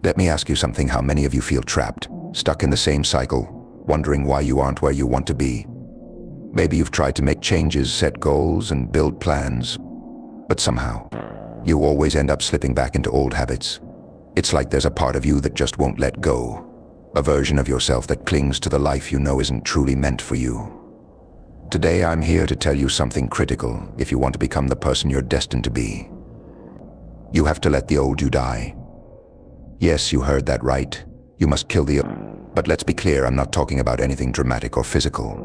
Let me ask you something. How many of you feel trapped, stuck in the same cycle, wondering why you aren't where you want to be? Maybe you've tried to make changes, set goals, and build plans, but somehow, you always end up slipping back into old habits. It's like there's a part of you that just won't let go, a version of yourself that clings to the life you know isn't truly meant for you. Today I'm here to tell you something critical if you want to become the person you're destined to be. You have to let the old you die. Yes, you heard that right. You must kill the old. But let's be clear, I'm not talking about anything dramatic or physical.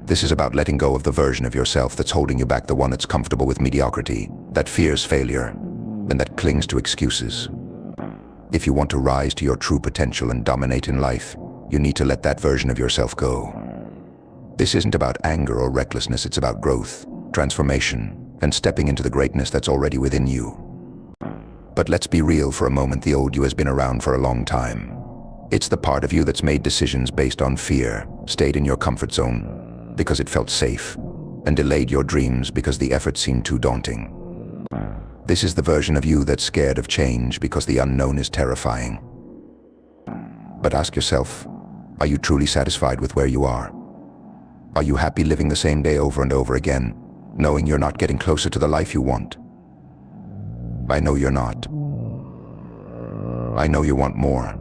This is about letting go of the version of yourself that's holding you back, the one that's comfortable with mediocrity, that fears failure, and that clings to excuses. If you want to rise to your true potential and dominate in life, you need to let that version of yourself go. This isn't about anger or recklessness, it's about growth, transformation, and stepping into the greatness that's already within you. But let's be real for a moment, the old you has been around for a long time. It's the part of you that's made decisions based on fear, stayed in your comfort zone because it felt safe, and delayed your dreams because the effort seemed too daunting. This is the version of you that's scared of change because the unknown is terrifying. But ask yourself, are you truly satisfied with where you are? Are you happy living the same day over and over again, knowing you're not getting closer to the life you want? I know you're not. I know you want more.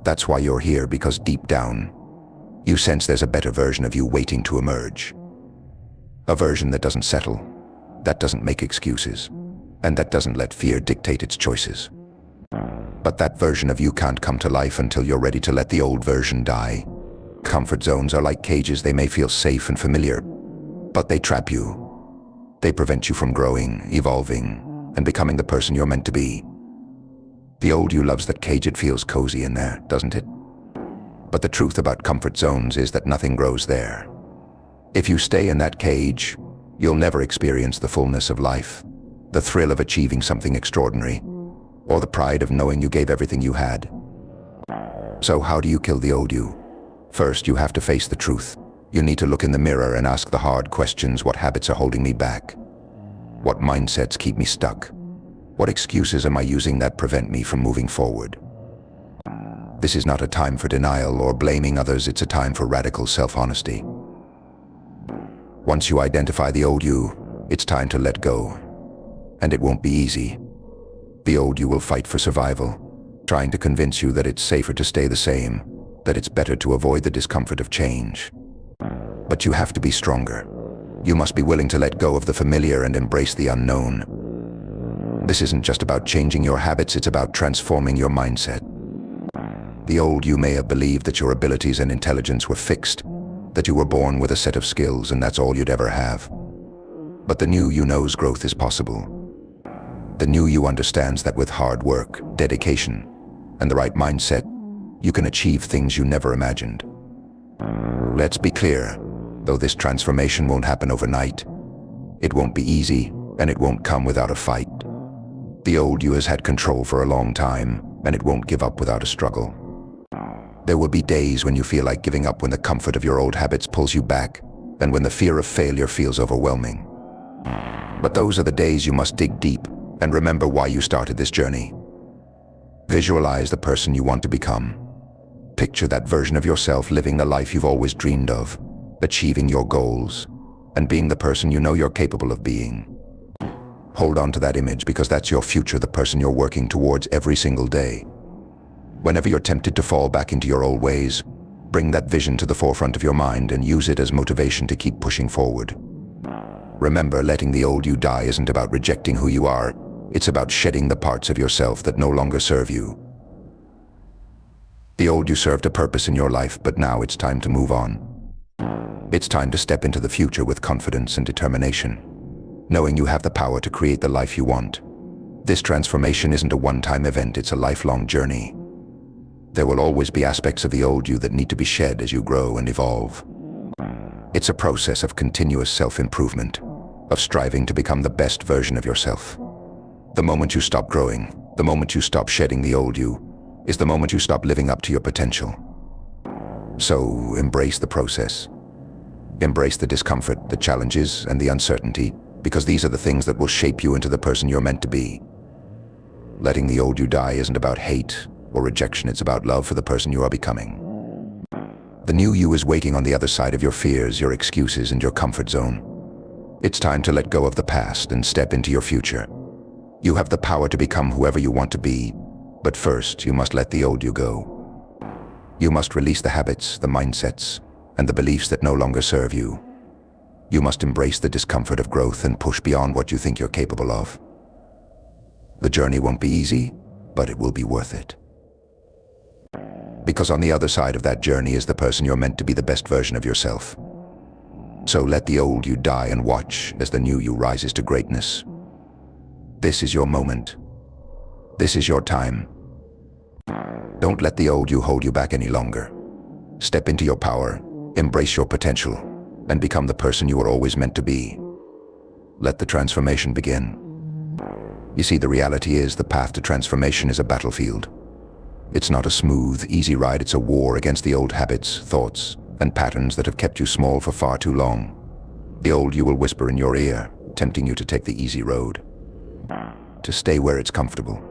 That's why you're here, because deep down, you sense there's a better version of you waiting to emerge. A version that doesn't settle, that doesn't make excuses, and that doesn't let fear dictate its choices. But that version of you can't come to life until you're ready to let the old version die. Comfort zones are like cages. They may feel safe and familiar, but they trap you. They prevent you from growing, evolving, and becoming the person you're meant to be. The old you loves that cage. It feels cozy in there, doesn't it? But the truth about comfort zones is that nothing grows there. If you stay in that cage, you'll never experience the fullness of life, the thrill of achieving something extraordinary, or the pride of knowing you gave everything you had. So how do you kill the old you? First, you have to face the truth. You need to look in the mirror and ask the hard questions. What habits are holding me back? What mindsets keep me stuck? What excuses am I using that prevent me from moving forward? This is not a time for denial or blaming others. It's a time for radical self-honesty. Once you identify the old you, it's time to let go. And it won't be easy. The old you will fight for survival, trying to convince you that it's safer to stay the same, that it's better to avoid the discomfort of change. But you have to be stronger. You must be willing to let go of the familiar and embrace the unknown. This isn't just about changing your habits, it's about transforming your mindset. The old you may have believed that your abilities and intelligence were fixed, that you were born with a set of skills and that's all you'd ever have. But the new you knows growth is possible. The new you understands that with hard work, dedication, and the right mindset, you can achieve things you never imagined. Let's be clear, though this transformation won't happen overnight, it won't be easy, and it won't come without a fight. The old you has had control for a long time, and it won't give up without a struggle. There will be days when you feel like giving up, when the comfort of your old habits pulls you back, and when the fear of failure feels overwhelming. But those are the days you must dig deep and remember why you started this journey. Visualize the person you want to become. Picture that version of yourself living the life you've always dreamed of, achieving your goals, and being the person you know you're capable of being. Hold on to that image, because that's your future, the person you're working towards every single day. Whenever you're tempted to fall back into your old ways, bring that vision to the forefront of your mind and use it as motivation to keep pushing forward. Remember, letting the old you die isn't about rejecting who you are. It's about shedding the parts of yourself that no longer serve you. The old you served a purpose in your life, but now it's time to move on. It's time to step into the future with confidence and determination, knowing you have the power to create the life you want. This transformation isn't a one-time event, it's a lifelong journey. There will always be aspects of the old you that need to be shed as you grow and evolve. It's a process of continuous self-improvement, of striving to become the best version of yourself. The moment you stop growing, the moment you stop shedding the old you, is the moment you stop living up to your potential. So embrace the process. Embrace the discomfort, the challenges, and the uncertainty, because these are the things that will shape you into the person you're meant to be. Letting the old you die isn't about hate or rejection, it's about love for the person you are becoming. The new you is waiting on the other side of your fears, your excuses, and your comfort zone. It's time to let go of the past and step into your future. You have the power to become whoever you want to be, but first you must let the old you go. You must release the habits, the mindsets, and the beliefs that no longer serve you. You must embrace the discomfort of growth and push beyond what you think you're capable of. The journey won't be easy, but it will be worth it. Because on the other side of that journey is the person you're meant to be, the best version of yourself. So let the old you die and watch as the new you rises to greatness. This is your moment. This is your time. Don't let the old you hold you back any longer. Step into your power, embrace your potential, and become the person you were always meant to be. Let the transformation begin. You see, the reality is the path to transformation is a battlefield. It's not a smooth, easy ride, it's a war against the old habits, thoughts, and patterns that have kept you small for far too long. The old you will whisper in your ear, tempting you to take the easy road, to stay where it's comfortable.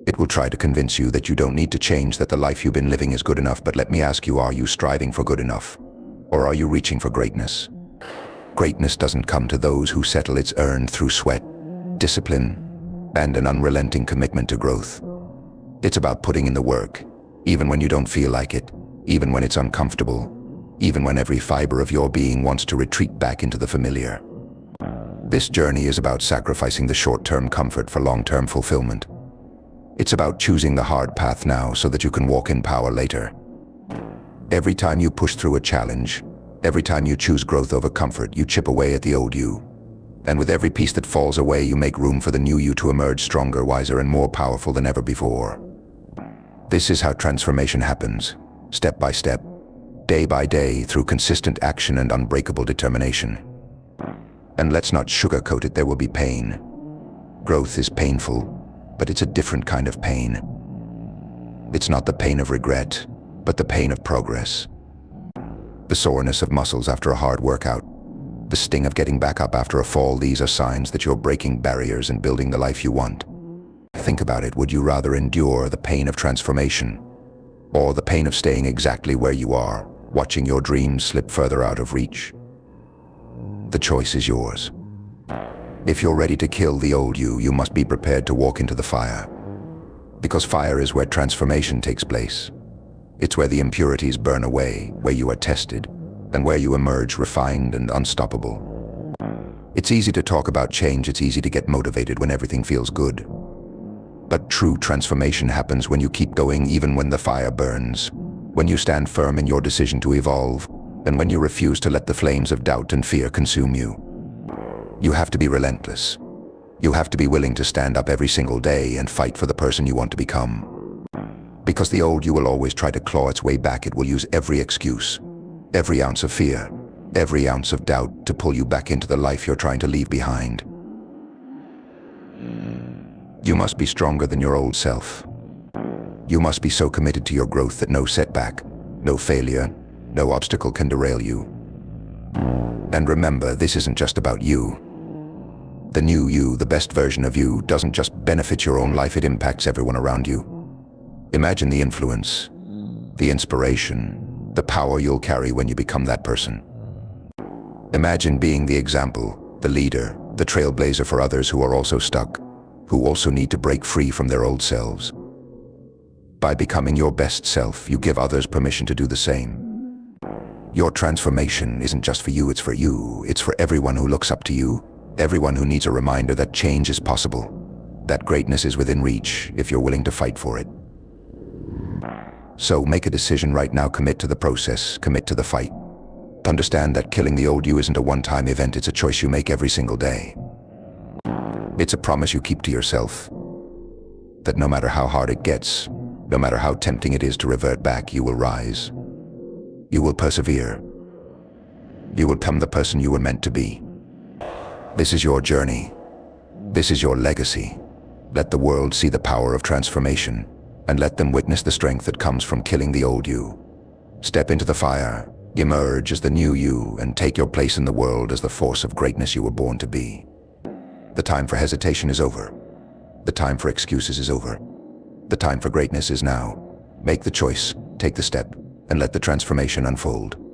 It will try to convince you that you don't need to change, that the life you've been living is good enough. But let me ask you, are you striving for good enough? Or are you reaching for greatness? Greatness doesn't come to those who settle, it's earned through sweat, discipline, and an unrelenting commitment to growth. It's about putting in the work, even when you don't feel like it, even when it's uncomfortable, even when every fiber of your being wants to retreat back into the familiar. This journey is about sacrificing the short-term comfort for long-term fulfillment. It's about choosing the hard path now so that you can walk in power later. Every time you push through a challenge, every time you choose growth over comfort, you chip away at the old you. And with every piece that falls away, you make room for the new you to emerge stronger, wiser, and more powerful than ever before. This is how transformation happens, step by step, day by day, through consistent action and unbreakable determination. And let's not sugarcoat it, there will be pain. Growth is painful, but it's a different kind of pain. It's not the pain of regret, but the pain of progress. The soreness of muscles after a hard workout, the sting of getting back up after a fall, these are signs that you're breaking barriers and building the life you want. Think about it, would you rather endure the pain of transformation, or the pain of staying exactly where you are, watching your dreams slip further out of reach? The choice is yours. If you're ready to kill the old you, you must be prepared to walk into the fire. Because fire is where transformation takes place. It's where the impurities burn away, where you are tested, and where you emerge refined and unstoppable. It's easy to talk about change, it's easy to get motivated when everything feels good. But true transformation happens when you keep going even when the fire burns, when you stand firm in your decision to evolve, and when you refuse to let the flames of doubt and fear consume you. You have to be relentless. You have to be willing to stand up every single day and fight for the person you want to become. Because the old you will always try to claw its way back. It will use every excuse, every ounce of fear, every ounce of doubt to pull you back into the life you're trying to leave behind. You must be stronger than your old self. You must be so committed to your growth that no setback, no failure, no obstacle can derail you. And remember, this isn't just about you. The new you, the best version of you, doesn't just benefit your own life, it impacts everyone around you. Imagine the influence, the inspiration, the power you'll carry when you become that person. Imagine being the example, the leader, the trailblazer for others who are also stuck, who also need to break free from their old selves. By becoming your best self, you give others permission to do the same. Your transformation isn't just for you, it's for you. It's for everyone who looks up to you, everyone who needs a reminder that change is possible, that greatness is within reach if you're willing to fight for it. So make a decision right now, commit to the process, commit to the fight. Understand that killing the old you isn't a one-time event, it's a choice you make every single day. It's a promise you keep to yourself, that no matter how hard it gets, no matter how tempting it is to revert back, you will rise. You will persevere. You will become the person you were meant to be. This is your journey. This is your legacy. Let the world see the power of transformation, and let them witness the strength that comes from killing the old you. Step into the fire, emerge as the new you, and take your place in the world as the force of greatness you were born to be. The time for hesitation is over. The time for excuses is over. The time for greatness is now. Make the choice, take the step, and let the transformation unfold.